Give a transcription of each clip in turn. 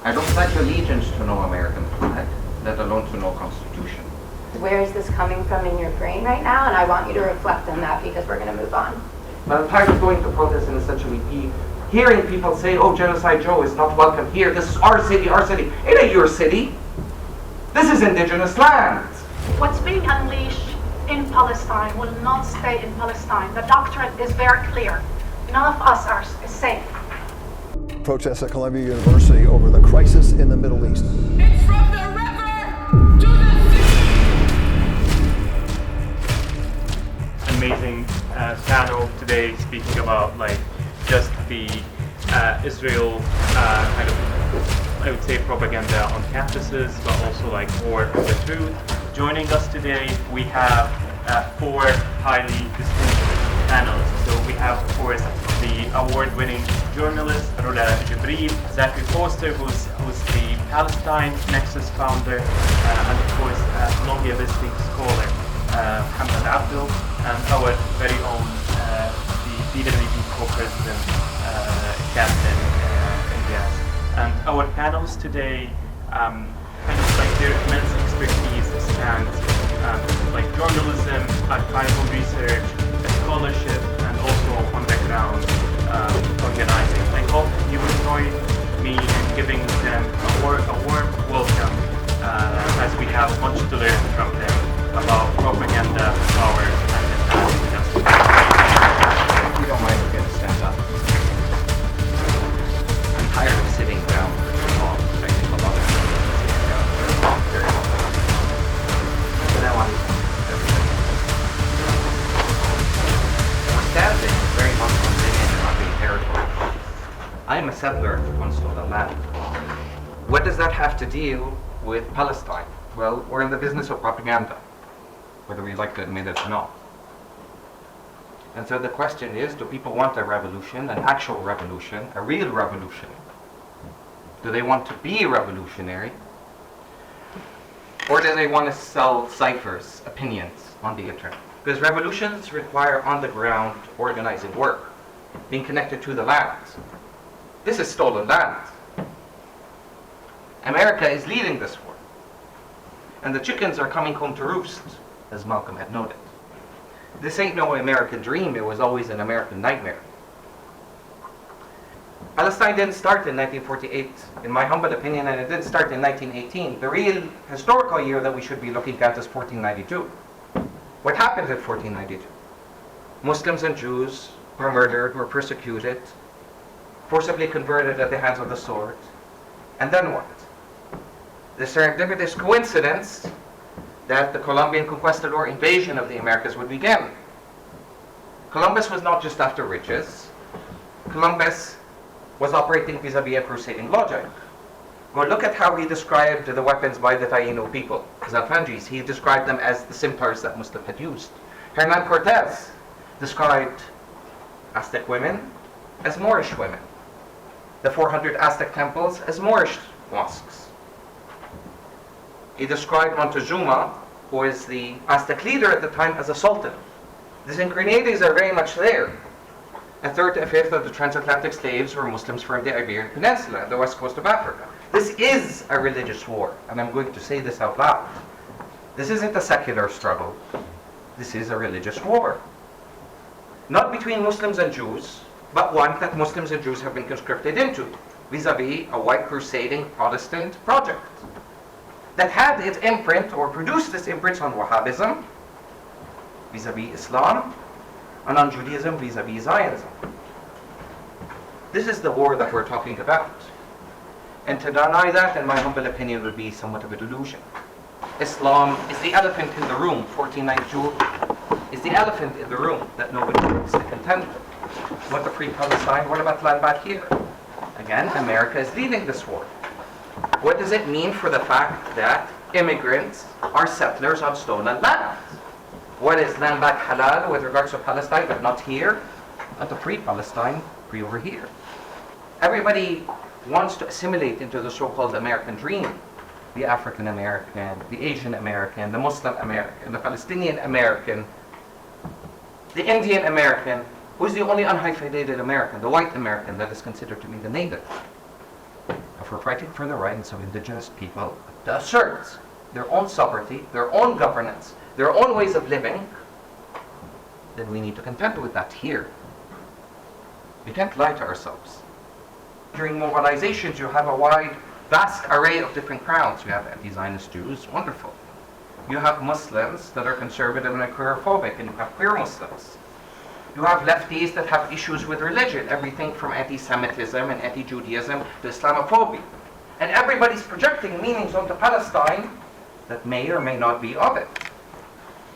I don't pledge allegiance to no American flag, let alone to no constitution. Where is this coming from in your brain right now? And I want you to reflect on that because we're going to move on. But I'm tired of going to protests and essentially hearing people say, oh, Genocide Joe is not welcome here. This is our city, our city. It ain't your city. This is indigenous land. What's being unleashed in Palestine will not stay in Palestine. The doctrine is very clear. None of us are safe. Protests at Columbia University over the crisis in the Middle East. It's from the river to the sea! Amazing panel today speaking about like just the Israel kind of, I would say, propaganda on campuses, but also like war for the truth. Joining us today, we have 4 highly distinguished panelists. So we have, of course, the award-winning journalist Rola Jibril, Zachary Foster, who's the Palestine Nexus founder, and of course, Colombia visiting scholar Hamad Abdul, and our very own the DWP co-president Captain Ilyas. And our panelists today, kind of like their immense expertise spans like journalism, archival research, scholarship, and also on the ground organizing. I hope you will join me in giving them a warm welcome as we have much to learn from them about propaganda, power, and injustice. If you don't mind, we're going to stand up. I'm tired of sitting down for too long. I think a lot of people are sitting down for a long period of time. But I want everybody. We're standing very much on Indian and Arabian territory. I am a settler on stolen land. What does that have to deal with Palestine? Well, we're in the business of propaganda, whether we like to admit it or not. And so the question is, do people want a revolution, an actual revolution, a real revolution? Do they want to be revolutionary? Or do they want to sell ciphers, opinions on the internet? Because revolutions require on-the-ground organizing work, being connected to the land. This is stolen land. America is leading this war. And the chickens are coming home to roost, as Malcolm had noted. This ain't no American dream, it was always an American nightmare. Palestine didn't start in 1948, in my humble opinion, and it didn't start in 1918. The real historical year that we should be looking at is 1492. What happened in 1492? Muslims and Jews were murdered, were persecuted, forcibly converted at the hands of the sword. And then what? The serendipitous coincidence that the Colombian conquistador invasion of the Americas would begin. Columbus was not just after riches. Columbus was operating vis-a-vis a crusading logic. Go look at how he described the weapons by the Taino people, the Alfanjis. He described them as the simplars that Muslim had used. Hernan Cortez described Aztec women as Moorish women. The 400 Aztec temples as Moorish mosques. He described Montezuma, who is the Aztec leader at the time, as a sultan. The synchronicities are very much there. A third to a fifth of the transatlantic slaves were Muslims from the Iberian Peninsula and the west coast of Africa. This is a religious war, and I'm going to say this out loud. This isn't a secular struggle. This is a religious war. Not between Muslims and Jews, but one that Muslims and Jews have been conscripted into, vis-a-vis a white crusading Protestant project that had its imprint, or produced its imprint, on Wahhabism, vis-a-vis Islam, and on Judaism, vis-a-vis Zionism. This is the war that we're talking about. And to deny that, in my humble opinion, would be somewhat of a delusion. Islam is the elephant in the room. 1492 is the elephant in the room that nobody wants to contend with. What the Free Palestine? What about land back here? Again, America is leading this war. What does it mean for the fact that immigrants are settlers on stolen land? What is land back halal with regards to Palestine, but not here? Not the Free Palestine, free over here. Everybody wants to assimilate into the so-called American dream. The African American, the Asian American, the Muslim American, the Palestinian American, the Indian American, who's the only unhyphenated American, the white American that is considered to be the native. Of but we're fighting for the rights of indigenous people to assert their own sovereignty, their own governance, their own ways of living, then we need to contend with that here. We can't lie to ourselves. During mobilizations, you have a vast array of different crowds. You have anti-Zionist Jews, wonderful. You have Muslims that are conservative and queerphobic, and you have queer Muslims. You have lefties that have issues with religion, everything from anti-Semitism and anti-Judaism to Islamophobia. And everybody's projecting meanings onto Palestine that may or may not be of it.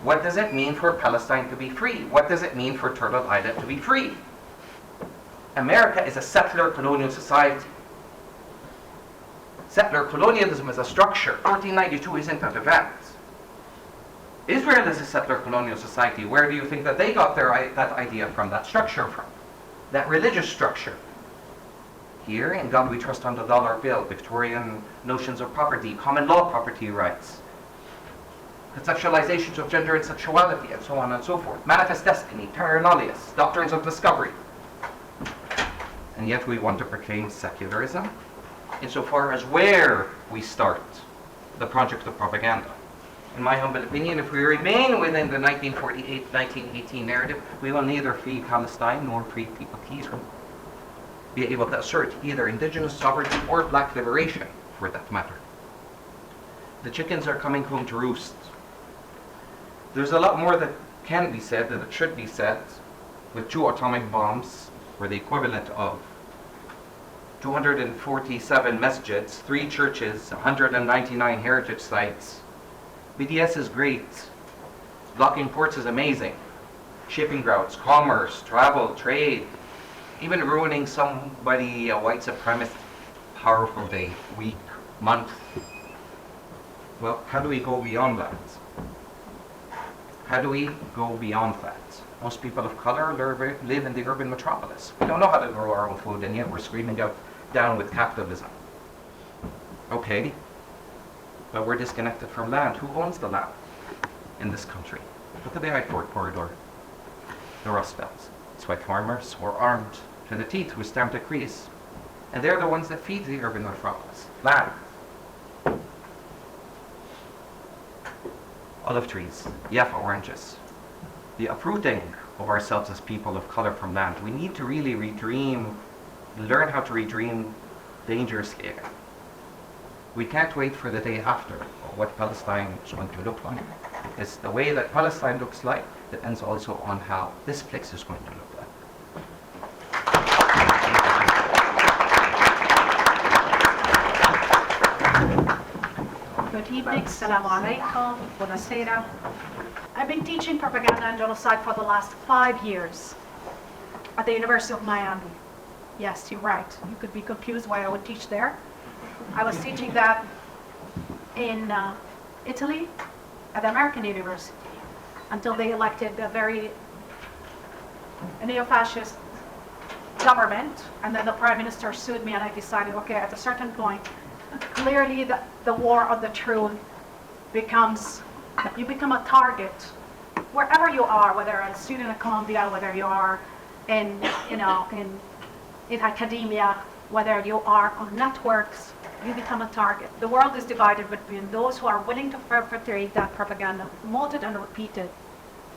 What does it mean for Palestine to be free? What does it mean for Turtle Island to be free? America is a settler colonial society. Settler colonialism is a structure. 1492 isn't an event. Israel is a settler colonial society. Where do you think that they got that idea from, that structure from? That religious structure. Here, in God we trust on the dollar bill, Victorian notions of property, common law property rights, conceptualizations of gender and sexuality, and so on and so forth. Manifest destiny, terra nullius, doctrines of discovery. And yet we want to proclaim secularism insofar as where we start the project of propaganda. In my humble opinion, if we remain within the 1948-1918 narrative, we will neither free Palestine nor free people of Israel. Be able to assert either indigenous sovereignty or black liberation, for that matter. The chickens are coming home to roost. There's a lot more that can be said, that it should be said, with 2 atomic bombs, or the equivalent of 247 masjids, 3 churches, 199 heritage sites. BDS is great. Blocking ports is amazing. Shipping routes, commerce, travel, trade, even ruining somebody, a white supremacist, powerful day, week, month. Well, how do we go beyond that? How do we go beyond that? Most people of color live in the urban metropolis. We don't know how to grow our own food, and yet we're screaming out down with capitalism. Okay, but we're disconnected from land. Who owns the land in this country? Look at the I-4 corridor, the Rust Belts. It's why farmers were armed to the teeth with stamp decrees. And they're the ones that feed the urban metropolis. Land. Olive trees, Jaffa oranges. The uprooting of ourselves as people of color from land. We need to really redream, learn how to redream dangerously again. We can't wait for the day after what Palestine is going to look like. It's the way that Palestine looks like depends also on how this place is going to look like. Good evening, Assalamu alaikum, buonasera. I've been teaching propaganda and genocide for the last 5 years at the University of Miami. Yes, you're right. You could be confused why I would teach there. I was teaching that in Italy at the American University until they elected a very neo-fascist government, and then the Prime Minister sued me, and I decided, okay, at a certain point, clearly the war on the truth becomes, you become a target wherever you are, whether a student at Columbia, whether you are in academia, whether you are on networks, you become a target. The world is divided between those who are willing to perpetrate that propaganda, promote it and repeat it,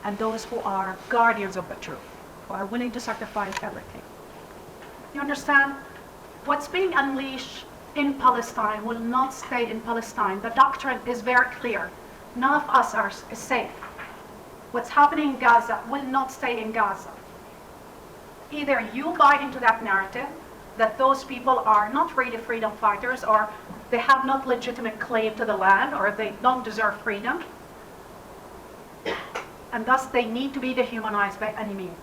and those who are guardians of the truth, who are willing to sacrifice everything. You understand? What's being unleashed in Palestine will not stay in Palestine. The doctrine is very clear. None of us is safe. What's happening in Gaza will not stay in Gaza. Either you buy into that narrative that those people are not really freedom fighters, or they have not legitimate claim to the land, or they don't deserve freedom, and thus they need to be dehumanized by any means.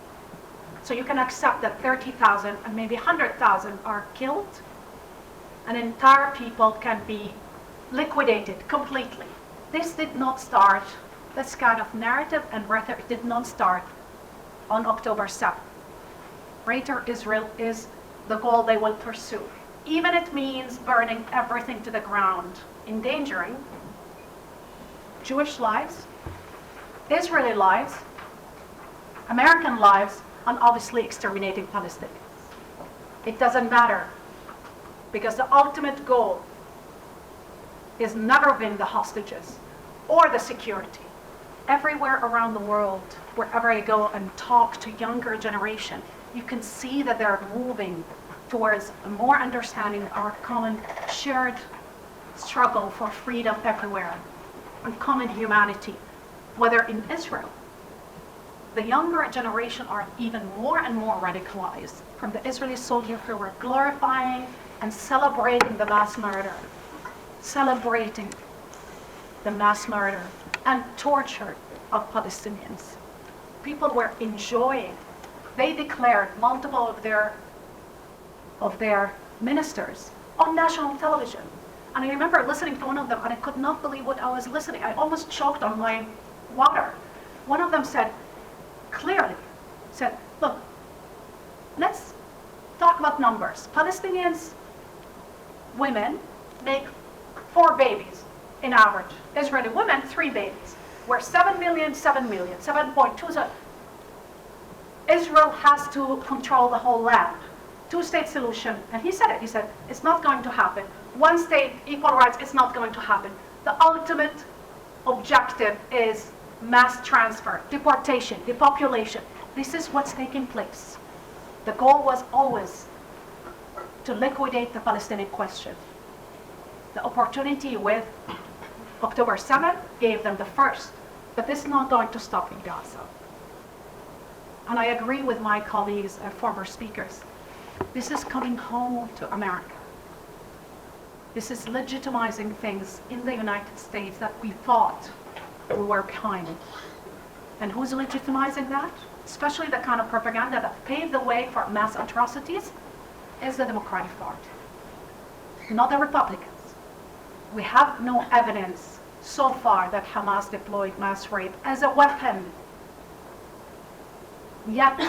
So you can accept that 30,000 and maybe 100,000 are killed, and entire people can be liquidated completely. This did not start, this kind of narrative and rhetoric did not start on October 7th. Greater Israel is the goal they will pursue. Even it means burning everything to the ground, endangering Jewish lives, Israeli lives, American lives, and obviously exterminating Palestinians. It doesn't matter because the ultimate goal is never been the hostages or the security. Everywhere around the world, wherever I go and talk to younger generation, you can see that they're moving towards a more understanding of our common shared struggle for freedom everywhere and common humanity. Whether in Israel, the younger generation are even more and more radicalized from the Israeli soldiers who were glorifying and celebrating the mass murder, and torture of Palestinians. People were enjoying. They declared multiple of their ministers on national television. And I remember listening to one of them, and I could not believe what I was listening. I almost choked on my water. One of them said, clearly, look, let's talk about numbers. Palestinians, women, make 4 babies in average. Israeli women, 3 babies. We're 7 million, 7.2. Israel has to control the whole land. 2-state solution, and he said it, it's not going to happen. 1 state, equal rights, it's not going to happen. The ultimate objective is mass transfer, deportation, depopulation. This is what's taking place. The goal was always to liquidate the Palestinian question. The opportunity with October 7th gave them the first, but this is not going to stop in Gaza. And I agree with my colleagues, former speakers. This is coming home to America. This is legitimizing things in the United States that we thought we were behind. And who's legitimizing that? Especially the kind of propaganda that paved the way for mass atrocities is the Democratic Party, not the Republicans. We have no evidence so far that Hamas deployed mass rape as a weapon. Yet,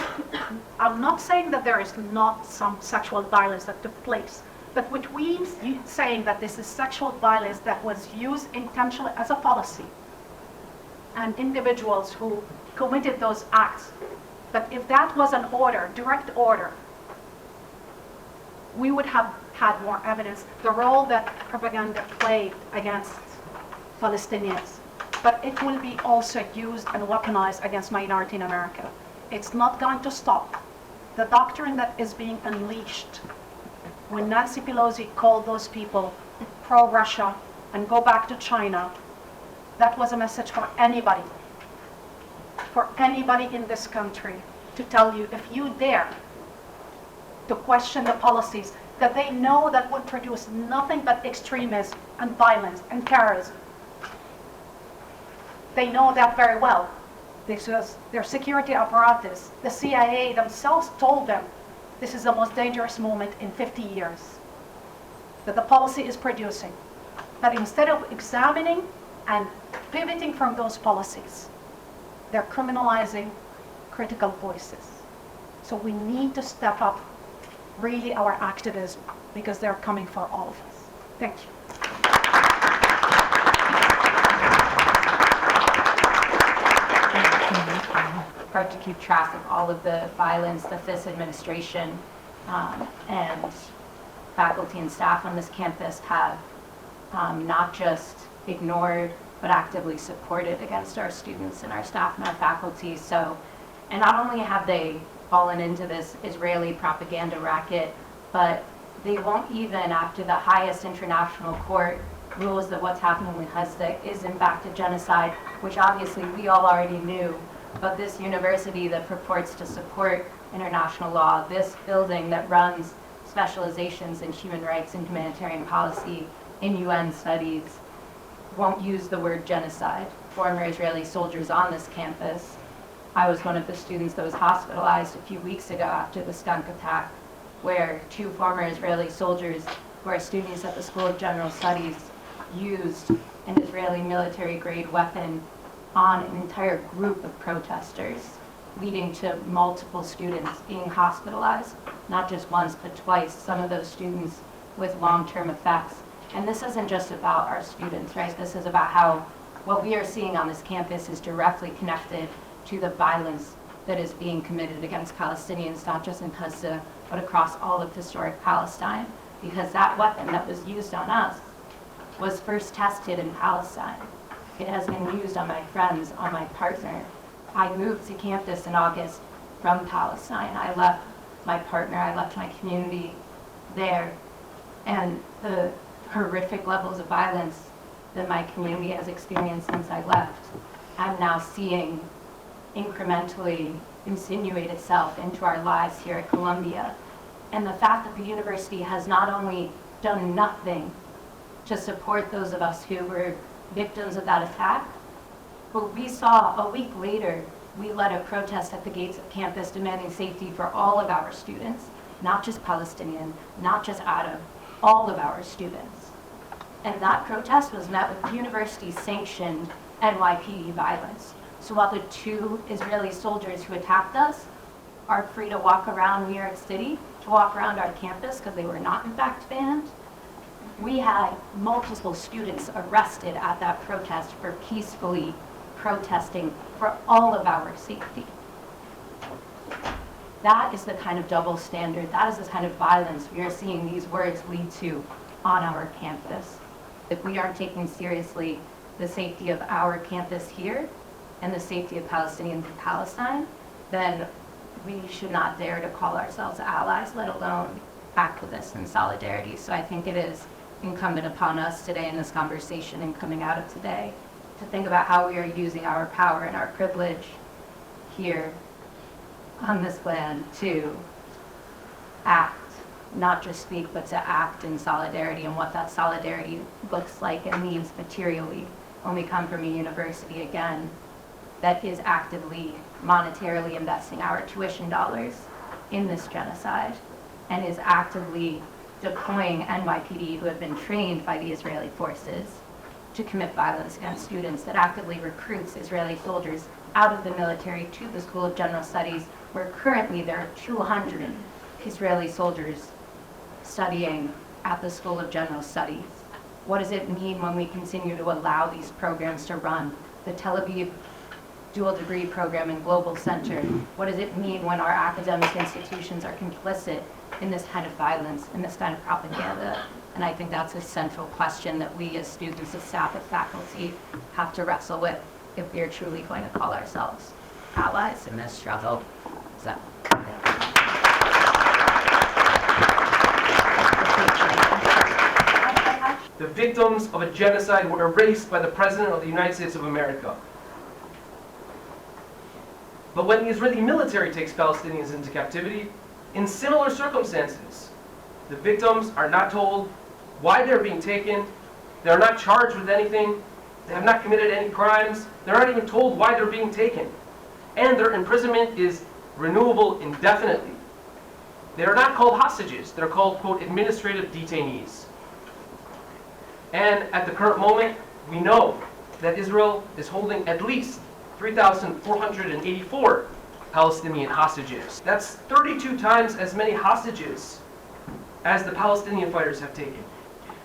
I'm not saying that there is not some sexual violence that took place, but between saying that this is sexual violence that was used intentionally as a policy and individuals who committed those acts, but if that was an order, direct order, we would have had more evidence, the role that propaganda played against Palestinians. But it will be also used and weaponized against minority in America. It's not going to stop. The doctrine that is being unleashed when Nancy Pelosi called those people pro-Russia and go back to China, that was a message for anybody in this country to tell you, if you dare to question the policies that they know that would produce nothing but extremism and violence and terrorism. They know that very well. Because their security apparatus, the CIA themselves told them this is the most dangerous moment in 50 years that the policy is producing. But instead of examining and pivoting from those policies, they're criminalizing critical voices. So we need to step up really our activism because they're coming for all of us. Thank you. Hard to keep track of all of the violence that this administration and faculty and staff on this campus have not just ignored, but actively supported against our students and our staff and our faculty. So, and not only have they fallen into this Israeli propaganda racket, but they won't even, after the highest international court rules that what's happening in Gaza is in fact a genocide, which obviously we all already knew. But this university that purports to support international law, this building that runs specializations in human rights and humanitarian policy in UN studies, won't use the word genocide. Former Israeli soldiers on this campus. I was one of the students that was hospitalized a few weeks ago after the skunk attack, where 2 former Israeli soldiers who are students at the School of General Studies used an Israeli military-grade weapon on an entire group of protesters, leading to multiple students being hospitalized, not just once, but twice, some of those students with long-term effects. And this isn't just about our students, right? This is about how what we are seeing on this campus is directly connected to the violence that is being committed against Palestinians, not just in Gaza, but across all of historic Palestine. because that weapon that was used on us was first tested in Palestine. It has been used on my friends, on my partner. I moved to campus in August from Palestine. I left my partner, I left my community there, and the horrific levels of violence that my community has experienced since I left, I'm now seeing incrementally insinuate itself into our lives here at Columbia. And the fact that the university has not only done nothing to support those of us who were victims of that attack, but we saw a week later, we led a protest at the gates of campus demanding safety for all of our students, not just Palestinian, not just Arab, all of our students. And that protest was met with university-sanctioned NYPD violence. So while the 2 Israeli soldiers who attacked us are free to walk around New York City, to walk around our campus because they were not in fact banned, we had multiple students arrested at that protest for peacefully protesting for all of our safety. That is the kind of double standard, that is the kind of violence we are seeing these words lead to on our campus. If we aren't taking seriously the safety of our campus here and the safety of Palestinians in Palestine, then we should not dare to call ourselves allies, let alone activists in solidarity. So I think it is incumbent upon us today in this conversation and coming out of today to think about how we are using our power and our privilege here on this land to act, not just speak, but to act in solidarity, and what that solidarity looks like and means materially when we come from a university, again, that is actively, monetarily investing our tuition dollars in this genocide and is actively deploying NYPD who have been trained by the Israeli forces to commit violence against students, that actively recruits Israeli soldiers out of the military to the School of General Studies, where currently there are 200 Israeli soldiers studying at the School of General Studies. What does it mean when we continue to allow these programs to run? The Tel Aviv dual degree program and Global Center. What does it mean when our academic institutions are complicit in this kind of violence, in this kind of propaganda? And I think that's a central question that we as students, as staff, as faculty have to wrestle with if we are truly going to call ourselves allies in this struggle. So. The victims of a genocide were erased by the President of the United States of America. But when the Israeli military takes Palestinians into captivity, in similar circumstances, the victims are not told why they're being taken, they're not charged with anything, they have not committed any crimes, they're not even told why they're being taken. And their imprisonment is renewable indefinitely. They are not called hostages, they're called, quote, administrative detainees. And at the current moment, we know that Israel is holding at least 3,484 Palestinian hostages. That's 32 times as many hostages as the Palestinian fighters have taken.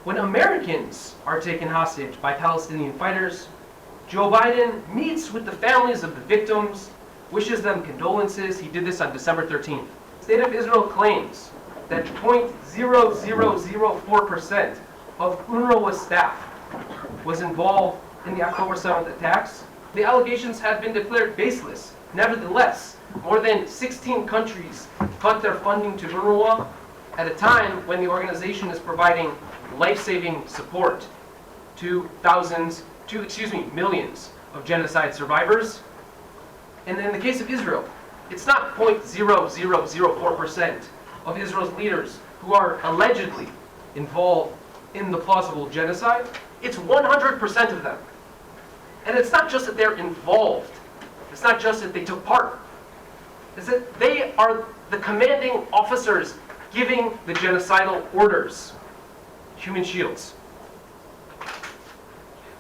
When Americans are taken hostage by Palestinian fighters, Joe Biden meets with the families of the victims, wishes them condolences. He did this on December 13th. The State of Israel claims that 0.0004% of UNRWA staff was involved in the October 7th attacks. The allegations have been declared baseless. Nevertheless, more than 16 countries cut their funding to UNRWA at a time when the organization is providing life-saving support to millions of genocide survivors. And in the case of Israel, it's not 0.0004% of Israel's leaders who are allegedly involved in the plausible genocide. It's 100% of them. And it's not just that they're involved. It's not just that they took part. It's that they are the commanding officers giving the genocidal orders. Human shields.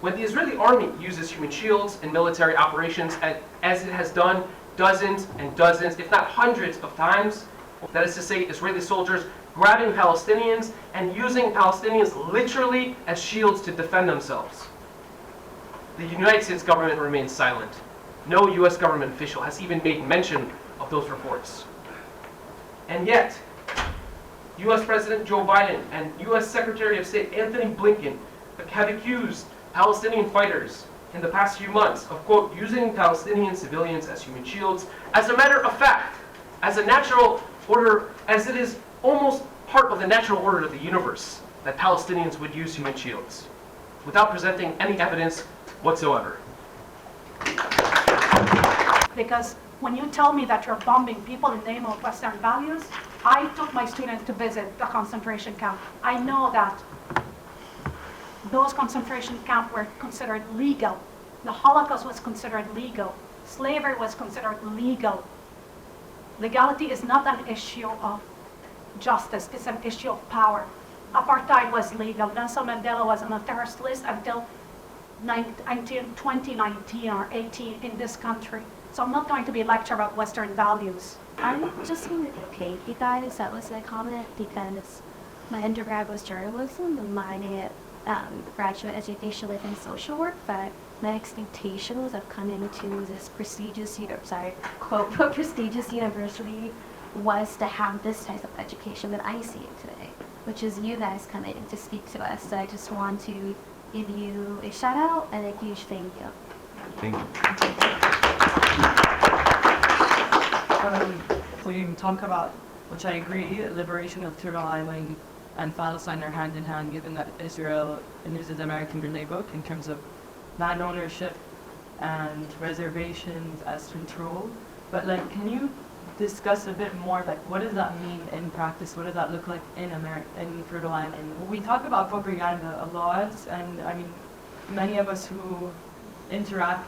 When the Israeli army uses human shields in military operations, as it has done dozens and dozens, if not hundreds of times, that is to say, Israeli soldiers grabbing Palestinians and using Palestinians literally as shields to defend themselves. The United States government remains silent. No US government official has even made mention of those reports. And yet, US President Joe Biden and US Secretary of State Anthony Blinken have accused Palestinian fighters in the past few months of, quote, using Palestinian civilians as human shields. As a matter of fact, as a natural order, as it is almost part of the natural order of the universe that Palestinians would use human shields without presenting any evidence whatsoever. Because when you tell me that you're bombing people in the name of Western values, I took my students to visit the concentration camp. I know that those concentration camps were considered legal. The Holocaust was considered legal. Slavery was considered legal. Legality is not an issue of justice, it's an issue of power. Apartheid was legal. Nelson Mandela was on a terrorist list until 2019 or 18 in this country. So I'm not going to be lecturing about Western values. I'm just going to okay you guys, that was a comment, because my undergrad was journalism and my graduate education was in social work, but my expectations of coming to this prestigious, quote, prestigious university was to have this type of education that I see today, which is you guys coming to speak to us. So I just want to give you a shout out and a huge thank you. Thank you. We talk about, which I agree, liberation of Turtle Island and Palestine are hand in hand, given that Israel uses the American playbook in terms of land ownership and reservations as control. But like, can you discuss a bit more, like, what does that mean in practice? What does that look like in Turtle Island? We talk about propaganda a lot, and I mean, many of us who interact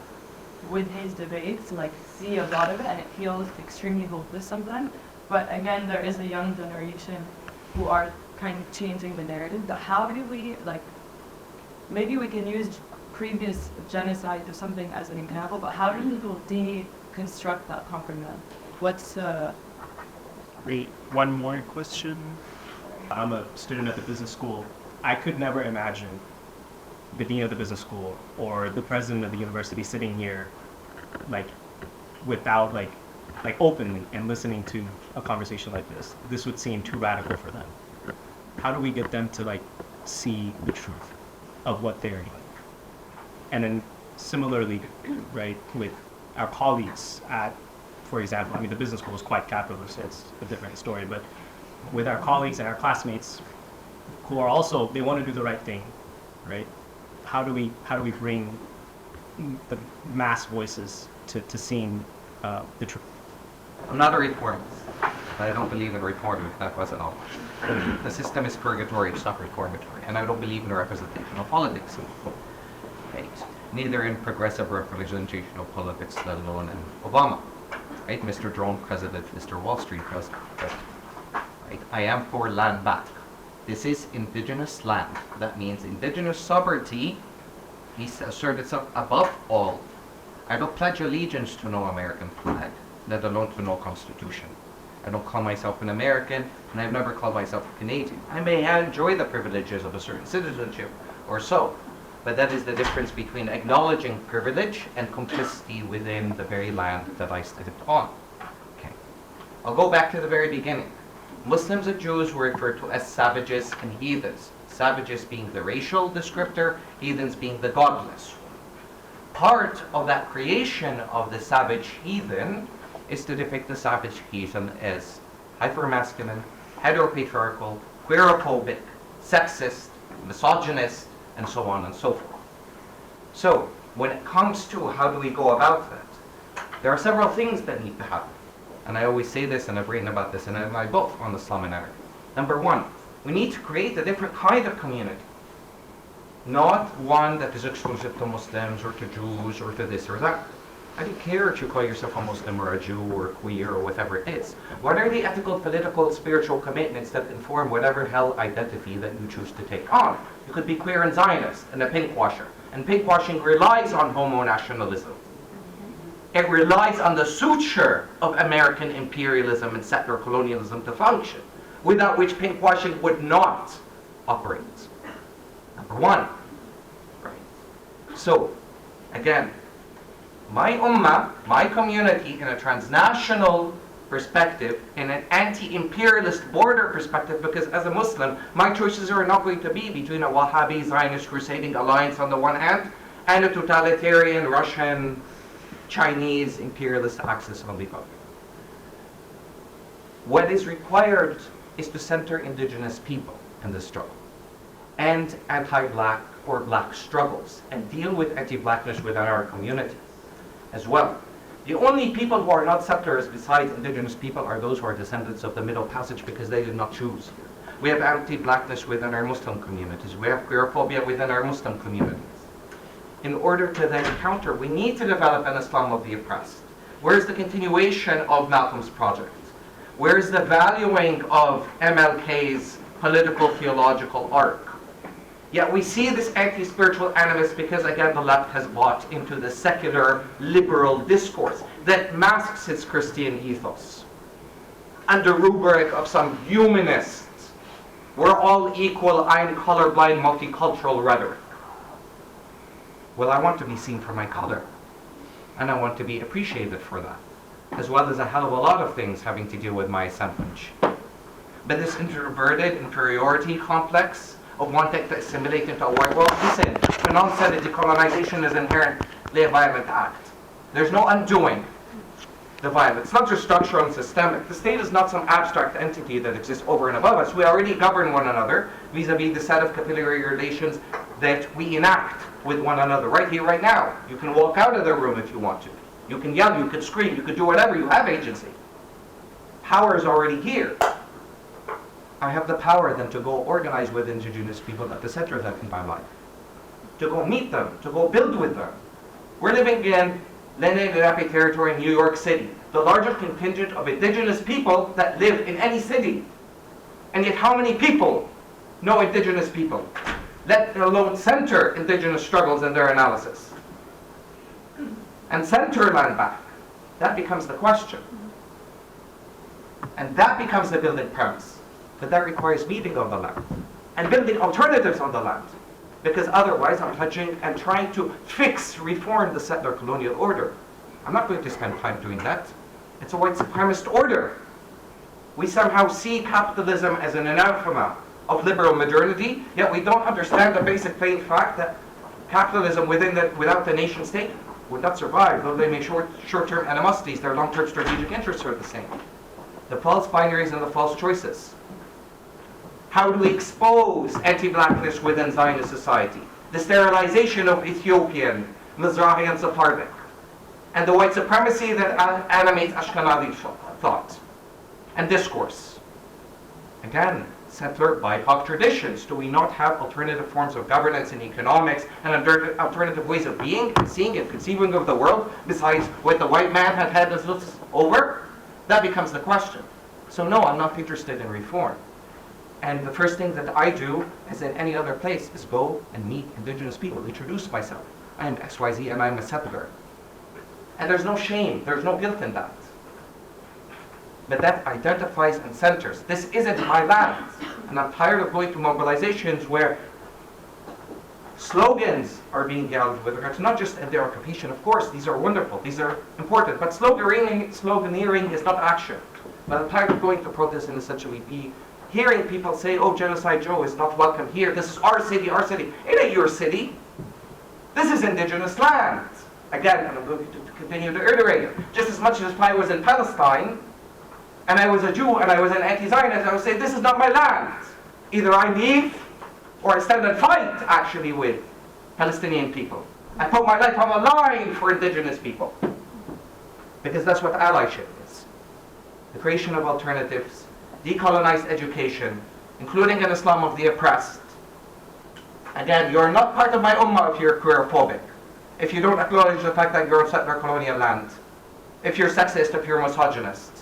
with his debates like see a lot of it, and it feels extremely hopeless sometimes. But again, there is a young generation who are kind of changing the narrative. But how do we, like, maybe we can use previous genocide or something as an example, but how do people deconstruct that propaganda? What's Wait, one more question. I'm a student at the business school. I could never imagine the dean of the business school or the president of the university sitting here, like, without like openly and listening to a conversation like this. This would seem too radical for them. How do we get them to like see the truth of what they're doing? And then similarly, right, with our colleagues at, for example, I mean, the business school is quite capitalist, so it's a different story, but with our colleagues and our classmates who are also, they want to do the right thing, right? How do we bring the mass voices to seeing the truth? I'm not a reformist, but I don't believe in reform if that wasn't all. The system is purgatory, it's not reformatory, and I don't believe in representational politics. Right? Neither in progressive representational politics, let alone in Obama. Right? Mr. Drone President, Mr. Wall Street President. Right? I am for land back. This is indigenous land. That means indigenous sovereignty is asserted itself above all. I don't pledge allegiance to no American flag, let alone to no constitution. I don't call myself an American, and I've never called myself a Canadian. I may enjoy the privileges of a certain citizenship or so, but that is the difference between acknowledging privilege and complicity within the very land that I stepped on. Okay. I'll go back to the very beginning. Muslims and Jews were referred to as savages and heathens. Savages being the racial descriptor, heathens being the godless. Part of that creation of the savage heathen is to depict the savage heathen as hypermasculine, heteropatriarchal, queerophobic, sexist, misogynist, and so on and so forth. So, when it comes to how do we go about that, there are several things that need to happen. And I always say this, and I've written about this in my book on the Islam and Arab. Number one, we need to create a different kind of community. Not one that is exclusive to Muslims or to Jews or to this or that. I don't care if you call yourself a Muslim or a Jew or queer or whatever it is. What are the ethical, political, spiritual commitments that inform whatever hell identity that you choose to take on? You could be queer and Zionist and a pinkwasher. And pinkwashing relies on homo-nationalism. It relies on the suture of American imperialism and settler colonialism to function, without which pinkwashing would not operate. Number one. Right. So, again, my ummah, my community in a transnational perspective, in an anti-imperialist border perspective, because as a Muslim, my choices are not going to be between a Wahhabi Zionist crusading alliance on the one hand and a totalitarian Russian, Chinese imperialist axis on the other. What is required is to center indigenous people in the struggle and anti-black or black struggles and deal with anti-blackness within our community as well. The only people who are not settlers besides indigenous people are those who are descendants of the Middle Passage because they did not choose. We have anti-blackness within our Muslim communities. We have queerphobia within our Muslim communities. In order to then counter, we need to develop an Islam of the oppressed. Where's the continuation of Malcolm's project? Where's the valuing of MLK's political theological arc? Yet we see this anti-spiritual animus because, again, the left has bought into the secular liberal discourse that masks its Christian ethos under rubric of some humanists. We're all equal, I'm colorblind, multicultural rhetoric. Well, I want to be seen for my color, and I want to be appreciated for that, as well as a hell of a lot of things having to do with my assemblage. But this introverted inferiority complex of wanting to assimilate into a white world, listen, Fanon said that decolonization is inherently a violent act. There's no undoing the violence. It's not just structural and systemic. The state is not some abstract entity that exists over and above us. We already govern one another vis-a-vis the set of capillary relations that we enact with one another right here, right now. You can walk out of the room if you want to. You can yell, you can scream, you can do whatever. You have agency. Power is already here. I have the power then to go organize with indigenous people at the center of that in my life. To go meet them, to go build with them. We're living in Lenin-Rapi territory in New York City, the largest contingent of indigenous people that live in any city. And yet how many people know indigenous people, let alone center indigenous struggles in their analysis? And center land back. That becomes the question. And that becomes the building premise. But that requires meeting of the land and building alternatives on the land. Because otherwise I'm touching and trying to reform the settler colonial order. I'm not going to spend time doing that. It's a white supremacist order. We somehow see capitalism as an anathema of liberal modernity, yet we don't understand the basic plain fact that capitalism without the nation state would not survive, though they may short-term animosities, their long-term strategic interests are the same. The false binaries and the false choices. How do we expose anti-blackness within Zionist society? The sterilization of Ethiopian, Mizrahi, and Sephardic, and the white supremacy that animates Ashkenazi thought and discourse. Again, settler BIPOC traditions. Do we not have alternative forms of governance and economics and alternative ways of being and seeing and conceiving of the world besides what the white man had us over? That becomes the question. So no, I'm not interested in reform. And the first thing that I do, as in any other place, is go and meet indigenous people, introduce myself. I am XYZ and I'm a settler. And there's no shame, there's no guilt in that. But that identifies and centers. This isn't my land. And I'm tired of going to mobilizations where slogans are being yelled with regards to not just in their occupation. Of course, these are wonderful, these are important, but sloganeering is not action. But I'm tired of going to protests and essentially hearing people say, oh, Genocide Joe is not welcome here. This is our city, our city. It ain't your city. This is indigenous land. Again, and I'm going to continue to iterate it. Just as much as if I was in Palestine, and I was a Jew, and I was an anti-Zionist, I would say, this is not my land. Either I leave, or I stand and fight, actually, with Palestinian people. I put my life on the line for indigenous people. Because that's what allyship is. The creation of alternatives, decolonized education, including an Islam of the oppressed. Again, you're not part of my ummah if you're queerphobic, if you don't acknowledge the fact that you're on settler colonial land, if you're sexist, if you're misogynist,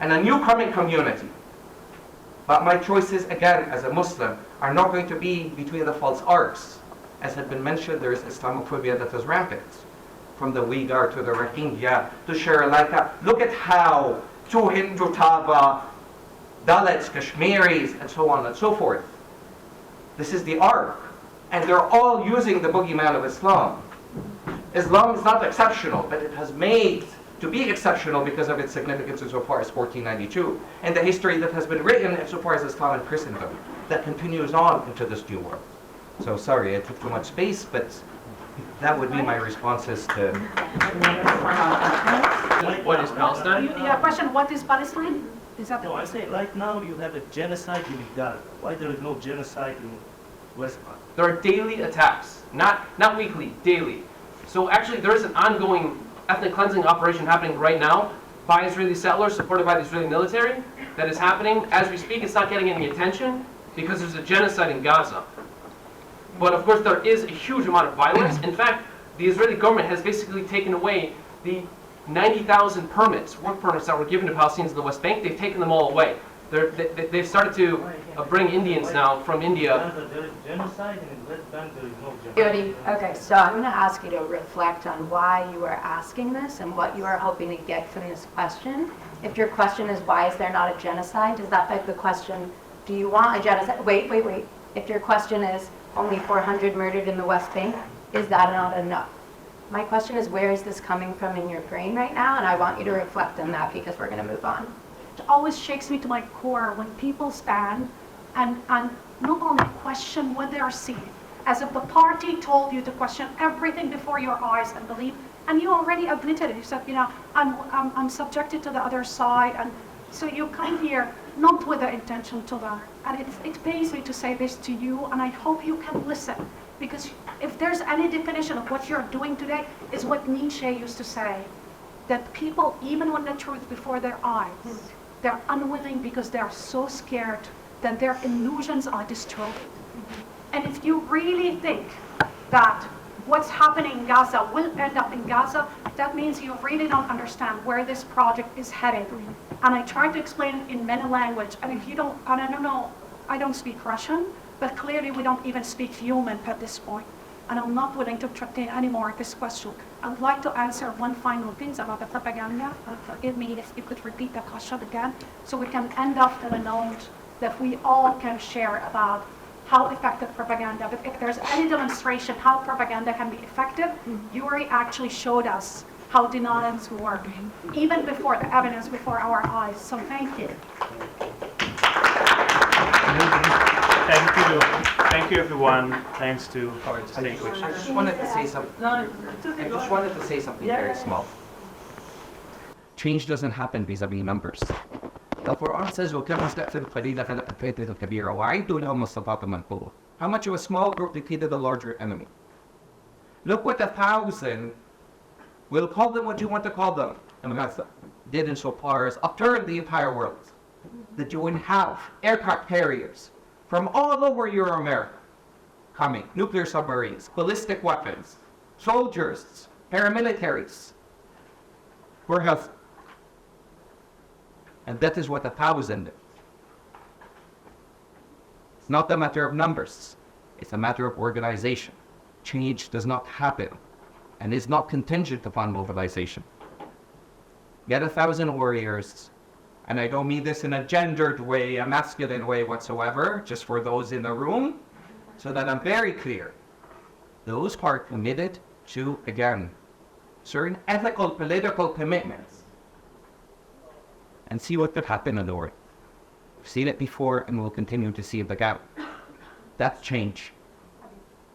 and a new coming community. But my choices, again, as a Muslim, are not going to be between the false arcs. As had been mentioned, there is Islamophobia that is rampant, from the Uyghur to the Rohingya to Sri Lanka. Look at how to Hindu Tava, Dalits, Kashmiris, and so on and so forth. This is the arc. And they're all using the boogeyman of Islam. Islam is not exceptional, but it has made to be exceptional because of its significance insofar as 1492, and the history that has been written insofar as Islam and Christendom that continues on into this new world. So sorry, I took too much space, but that would be my responses to... What is Palestine? Yeah, question, what is Palestine? Is that No, I say right now you have a genocide in Gaza. Why there is no genocide in West Bank? There are daily attacks, not weekly, daily. So actually there is an ongoing ethnic cleansing operation happening right now by Israeli settlers supported by the Israeli military that is happening. As we speak, it's not getting any attention because there's a genocide in Gaza. But of course there is a huge amount of violence. In fact, the Israeli government has basically taken away the 90,000 permits, work permits that were given to Palestinians in the West Bank. They've taken them all away. They've started to bring Indians now from India. Gaza, there is genocide, and in West Bank there is no genocide. Okay, so I'm going to ask you to reflect on why you are asking this and what you are hoping to get from this question. If your question is why is there not a genocide, does that beg the question, do you want a genocide? Wait. If your question is only 400 murdered in the West Bank, is that not enough? My question is, where is this coming from in your brain right now? And I want you to reflect on that because we're going to move on. It always shakes me to my core when people stand and not only question what they are seeing, as if the party told you to question everything before your eyes and believe, and you already admitted it. You said, I'm subjected to the other side, and so you come here not with the intention to learn. And it pains me to say this to you, and I hope you can listen, because if there's any definition of what you're doing today, is what Nietzsche used to say, that people, even when the truth before their eyes, they're unwilling because they're so scared that their illusions are destroyed. And if you really think that what's happening in Gaza will end up in Gaza, that means you really don't understand where this project is headed. And I tried to explain it in many languages, and if you don't, and I don't know, I don't speak Russian, but clearly we don't even speak human at this point. And I'm not willing to entertain anymore this question. I would like to answer one final thing about the propaganda. Forgive me if you could repeat the question again, so we can end up on a note that we all can share about how effective propaganda, but if there's any demonstration how propaganda can be effective, Yuri actually showed us how denials work, even before the evidence before our eyes. So thank you. Thank you everyone. Thanks to our distinguished. I just wanted to say something very small. Change doesn't happen vis-a-vis numbers. القرآن says وكما استأثر قليلا فلقد الكبيرة وأعدوا لهم ما استطعتم من قوة. How much of a small group defeated a larger enemy? Look what 1,000, we'll call them what you want to call them, did insofar as upturned the entire world. The you have aircraft carriers from all over Euro-America coming, nuclear submarines, ballistic weapons, soldiers, paramilitaries. We're healthy. And that is what 1,000 is. It's not a matter of numbers. It's a matter of organization. Change does not happen and is not contingent upon mobilization. Get 1,000 warriors, and I don't mean this in a gendered way, a masculine way whatsoever, just for those in the room, so that I'm very clear. Those who are committed to, again, certain ethical, political commitments, and see what could happen in the world. We've seen it before and we'll continue to see it again. That's change.